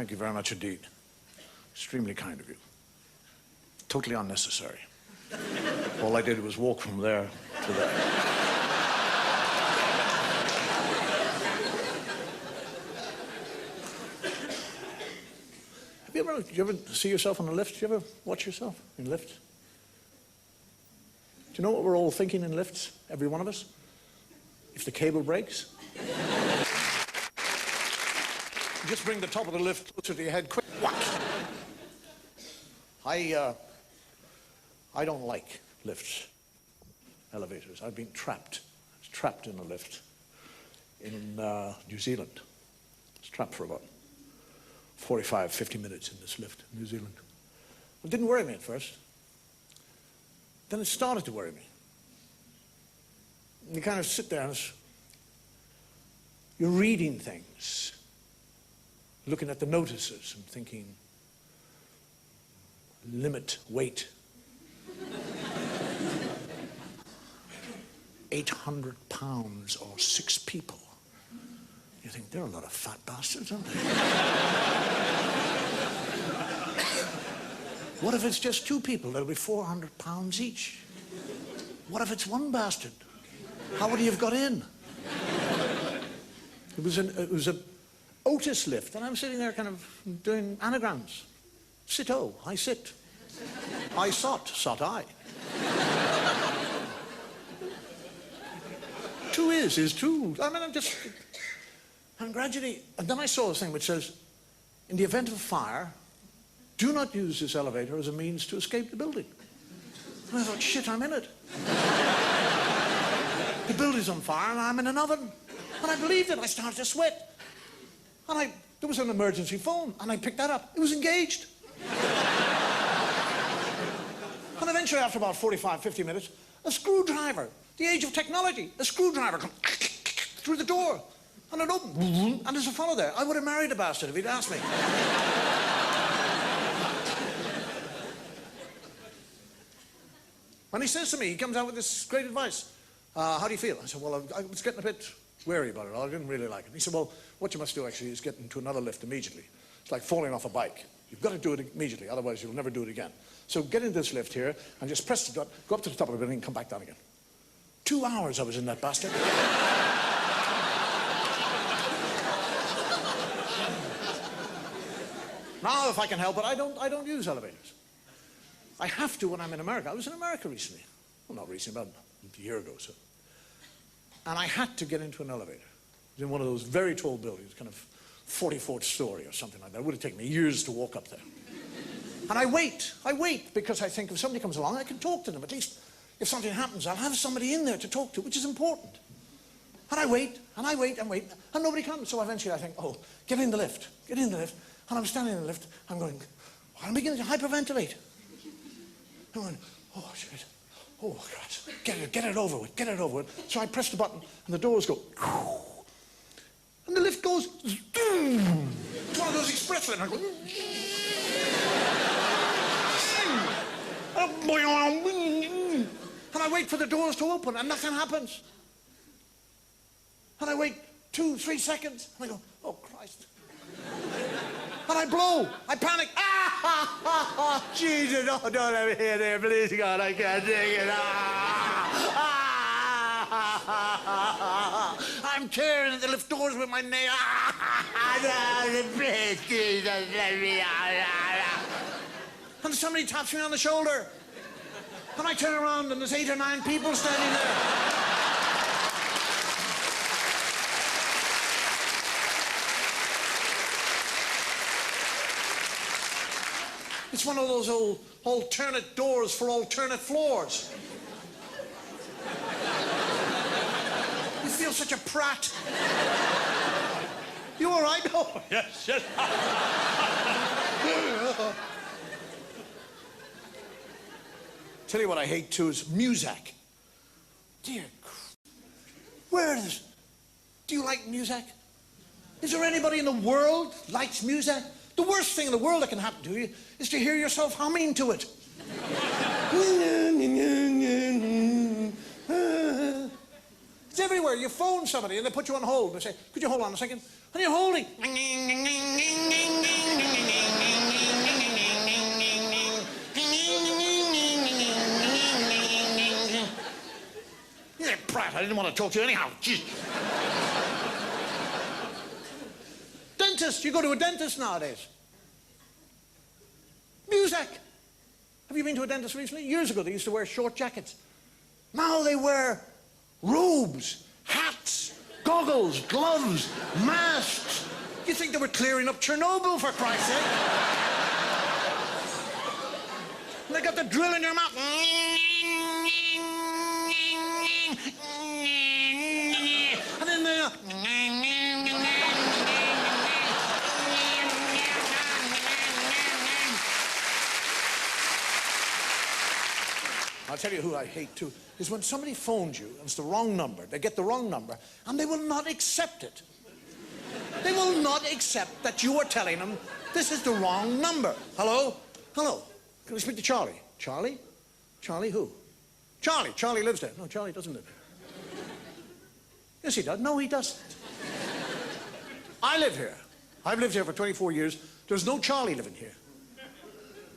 Thank you very much indeed. Extremely kind of you. Totally unnecessary. All I did was walk from there to there. Do you ever see yourself in a lift? Do you ever watch yourself in lifts? Do you know what we're all thinking in lifts, every one of us? If the cable breaks, just bring the top of the lift closer to your head, quick, whack! I don't like lifts, elevators. I've been trapped. I was trapped in a lift in New Zealand. I was trapped for about 45, 50 minutes in this lift in New Zealand. It didn't worry me at first. Then it started to worry me. You kind of sit there and you're reading things, looking at the notices and thinking, limit weight. 800 pounds or 6 people. You think, they're a lot of fat bastards, aren't they? What if it's just 2 people? There'll be 400 pounds each. What if it's 1 bastard? How would he have got in? It was a Otis lift, and I'm sitting there kind of doing anagrams. Sit-o, I sit. I sot I. 2 is 2. I mean, and gradually, and then I saw this thing which says, in the event of a fire, do not use this elevator as a means to escape the building. And I thought, shit, I'm in it. The building's on fire and I'm in an oven. And I believed it. I started to sweat. And there was an emergency phone and I picked that up. It was engaged. And eventually, after about 45, 50 minutes, a screwdriver, the age of technology, a screwdriver comes through the door. And it opened, and there's a fellow there. I would have married a bastard if he'd asked me. And he says to me, he comes out with this great advice. How do you feel? I said, well, I was getting a bit wary about it. I didn't really like it. He said, well, what you must do actually is get into another lift immediately. It's like falling off a bike. You've got to do it immediately, otherwise you'll never do it again. So get into this lift here and just press the button, go up to the top of the building and come back down again. 2 hours I was in that bastard. Now, if I can help it, I don't use elevators. I have to when I'm in America. I was in America recently. Well, not recently, about a year ago or so. And I had to get into an elevator. It was in one of those very tall buildings, kind of 44th story or something like that. It would have taken me years to walk up there. And I wait because I think if somebody comes along, I can talk to them. At least if something happens, I'll have somebody in there to talk to, which is important. And I wait, and nobody comes. So eventually I think, oh, get in the lift. And I'm standing in the lift, I'm going, I'm beginning to hyperventilate. I'm going, oh, shit. Oh, God. Get it over with. So I press the button, and the doors go, and the lift goes, it's one of those express lifts. And I go, and I wait for the doors to open, and nothing happens. And I wait 2, 3 seconds, and I go, oh, Christ. And I blow. I panic. Jesus, oh, don't let me hear there, please, God, I can't take it. I'm tearing at the lift doors with my nail. Please, Jesus, let me out. And somebody taps me on the shoulder. And I turn around and there's 8 or 9 people standing there. It's one of those old alternate doors for alternate floors. You feel such a prat. You all right? Oh, yes. Tell you what I hate too is music. Dear, do you like music? Is there anybody in the world likes music? The worst thing in the world that can happen to you is to hear yourself humming to it. It's everywhere. You phone somebody and they put you on hold. They say, could you hold on a second? And you're holding. prat. I didn't want to talk to you anyhow. Jeez. Dentist. You go to a dentist nowadays. Music. Have you been to a dentist recently? Years ago, they used to wear short jackets. Now they wear robes, hats, goggles, gloves, masks. You think they were clearing up Chernobyl, for Christ's sake? And they got the drill in their mouth. And then they... I'll tell you who I hate too, is when somebody phones you and it's the wrong number, they get the wrong number, and they will not accept it. They will not accept that you are telling them this is the wrong number. Hello? Hello? Can we speak to Charlie? Charlie? Charlie who? Charlie. Charlie lives there. No, Charlie doesn't live there. Yes, he does. No, he doesn't. I live here. I've lived here for 24 years. There's no Charlie living here.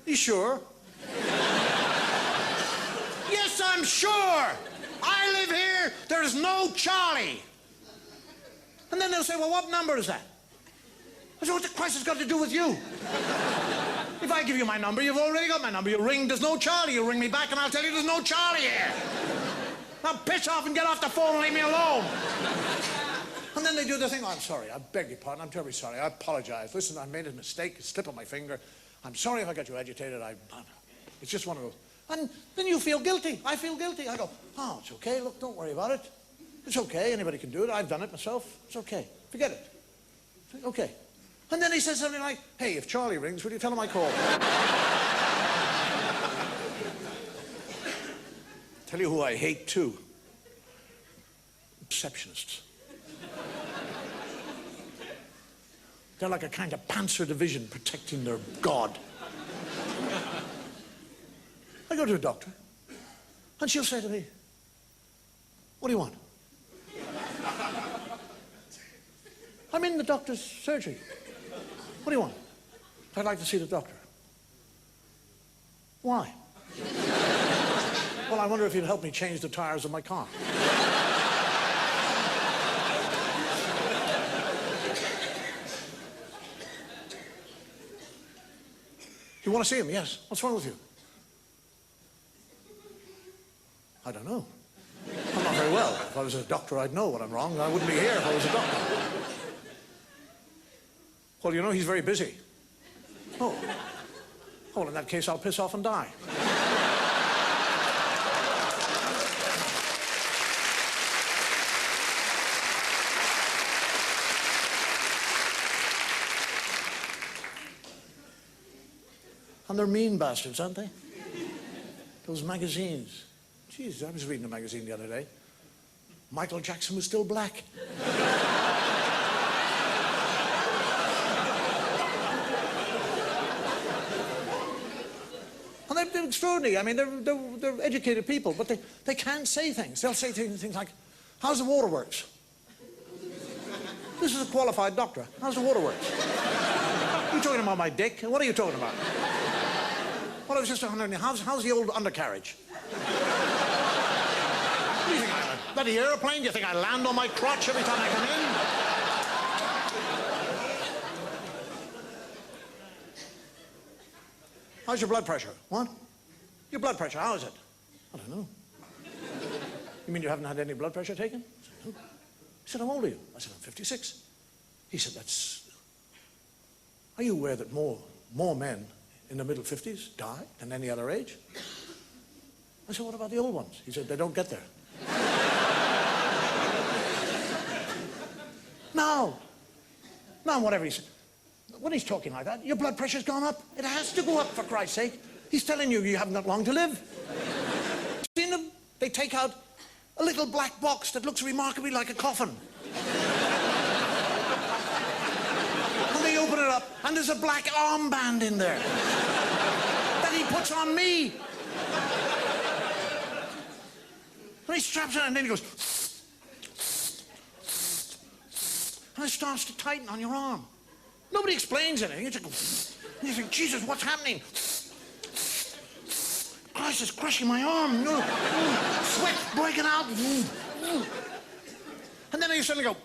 You sure? Yes, I'm sure. I live here. There's no Charlie. And then they'll say, well, what number is that? I say, what the Christ has got to do with you? If I give you my number, you've already got my number. You ring, there's no Charlie. You ring me back and I'll tell you there's no Charlie here. Now piss off and get off the phone and leave me alone. And then they do the thing, oh, I'm sorry, I beg your pardon, I'm terribly sorry, I apologize. Listen, I made a mistake, a slip of my finger. I'm sorry if I got you agitated. It's just one of those. And then you feel guilty. I feel guilty. I go, oh, it's okay. Look, don't worry about it. It's okay. Anybody can do it. I've done it myself. It's okay. Forget it. Okay. And then he says something like, hey, if Charlie rings, will you tell him I called? Tell you who I hate too. Receptionists. They're like a kind of Panzer division protecting their God. I go to a doctor, and she'll say to me, what do you want? I'm in the doctor's surgery. What do you want? I'd like to see the doctor. Why? Well, I wonder if he'd help me change the tires of my car. You want to see him? Yes. What's wrong with you? I don't know. I'm not very well. If I was a doctor, I'd know what I'm wrong. I wouldn't be here if I was a doctor. Well, you know, he's very busy. Oh. Well, in that case, I'll piss off and die. And they're mean bastards, aren't they? Those magazines. Jeez, I was reading a magazine the other day. Michael Jackson was still black. And they're extraordinary. I mean, they're educated people, but they can't say things. They'll say things like, how's the waterworks? This is a qualified doctor. How's the waterworks? You talking about my dick? What are you talking about? Well, I was just wondering, how's the old undercarriage? What do you think, I'm a bloody airplane? Do you think I land on my crotch every time I come in? How's your blood pressure? What? Your blood pressure, how is it? I don't know. You mean you haven't had any blood pressure taken? I said, no. He said, how old are you? I said, I'm 56. He said, are you aware that more men in the middle 50s die than any other age? I said, what about the old ones? He said, they don't get there. No, whatever he said. When he's talking like that, your blood pressure's gone up. It has to go up, for Christ's sake. He's telling you you haven't got long to live. Seen them? They take out a little black box that looks remarkably like a coffin. And they open it up, and there's a black armband in there that he puts on me. And he straps it on, and then he goes, and it starts to tighten on your arm. Nobody explains anything. It's like, and you think, Jesus, what's happening? Christ, it's crushing my arm. Sweat breaking out. And then you suddenly go,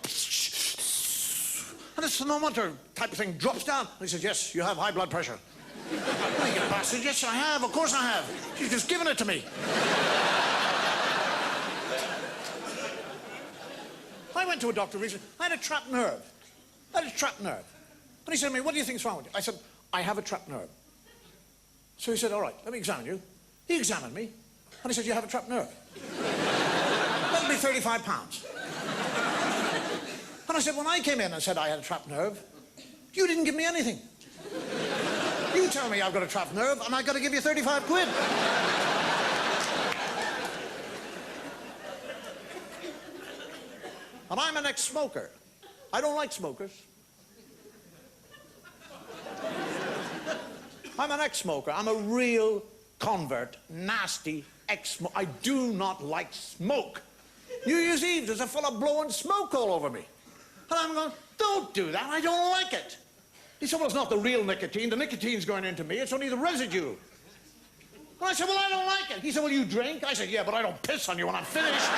and the thermometer type of thing drops down. And he says, yes, you have high blood pressure. Oh, you bastard. Yes, I have. Of course I have. She's just given it to me. I went to a doctor recently. I had a trapped nerve. I had a trapped nerve. And he said to me, what do you think's wrong with you? I said, I have a trapped nerve. So he said, all right, let me examine you. He examined me. And he said, you have a trapped nerve. That'll be 35 pounds. And I said, when I came in and said I had a trapped nerve, you didn't give me anything. You tell me I've got a trapped nerve, and I've got to give you 35 quid. And I'm an ex-smoker. I don't like smokers. I'm an ex-smoker. I'm a real convert, nasty ex-smoker. I do not like smoke. New Year's Eve, there's a fella blowing smoke all over me. And I'm going, don't do that, I don't like it. He said, well, it's not the real nicotine. The nicotine's going into me. It's only the residue. And I said, well, I don't like it. He said, well, you drink? I said, yeah, but I don't piss on you when I'm finished.